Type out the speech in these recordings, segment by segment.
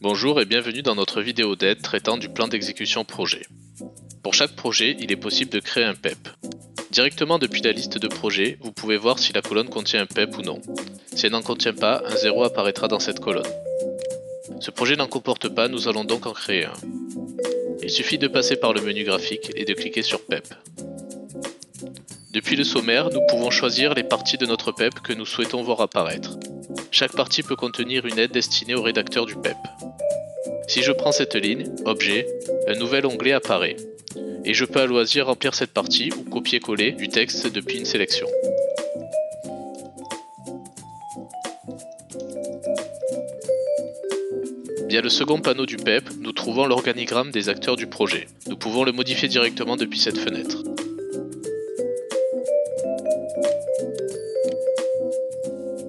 Bonjour et bienvenue dans notre vidéo d'aide traitant du plan d'exécution projet. Pour chaque projet, il est possible de créer un PEP. Directement depuis la liste de projets, vous pouvez voir si la colonne contient un PEP ou non. Si elle n'en contient pas, un 0 apparaîtra dans cette colonne. Ce projet n'en comporte pas, nous allons donc en créer un. Il suffit de passer par le menu graphique et de cliquer sur PEP. Depuis le sommaire, nous pouvons choisir les parties de notre PEP que nous souhaitons voir apparaître. Chaque partie peut contenir une aide destinée au rédacteur du PEP. Si je prends cette ligne, Objet, un nouvel onglet apparaît. Et je peux à loisir remplir cette partie ou copier-coller du texte depuis une sélection. Via le second panneau du PEP, nous trouvons l'organigramme des acteurs du projet. Nous pouvons le modifier directement depuis cette fenêtre.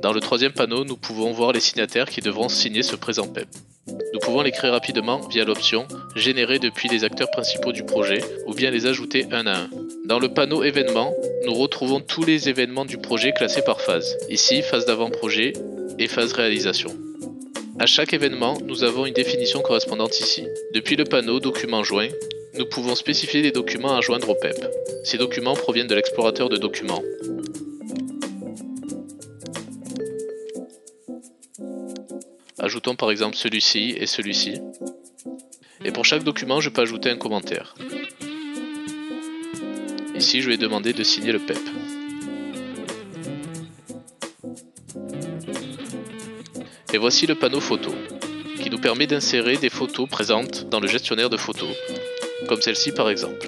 Dans le troisième panneau, nous pouvons voir les signataires qui devront signer ce présent PEP. Nous pouvons les créer rapidement via l'option « Générer depuis les acteurs principaux du projet » ou bien les ajouter un à un. Dans le panneau événements, nous retrouvons tous les événements du projet classés par phase. Ici, phase d'avant-projet et phase réalisation. À chaque événement, nous avons une définition correspondante ici. Depuis le panneau Documents joints, nous pouvons spécifier les documents à joindre au PEP. Ces documents proviennent de l'explorateur de documents. Ajoutons par exemple celui-ci et celui-ci. Et pour chaque document, je peux ajouter un commentaire. Ici, je vais demander de signer le PEP. Et voici le panneau photo, qui nous permet d'insérer des photos présentes dans le gestionnaire de photos, comme celle-ci par exemple.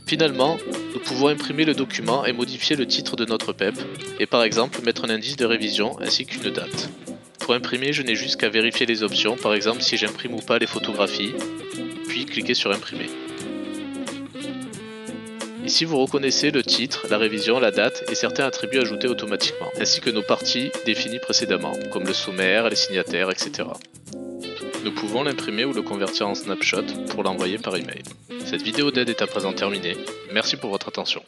Finalement, nous pouvons imprimer le document et modifier le titre de notre PEP, et par exemple mettre un indice de révision ainsi qu'une date. Pour imprimer, je n'ai juste qu'à vérifier les options, par exemple si j'imprime ou pas les photographies, puis cliquer sur imprimer. Ici vous reconnaissez le titre, la révision, la date et certains attributs ajoutés automatiquement, ainsi que nos parties définies précédemment, comme le sommaire, les signataires, etc. Nous pouvons l'imprimer ou le convertir en snapshot pour l'envoyer par email. Cette vidéo d'aide est à présent terminée. Merci pour votre attention.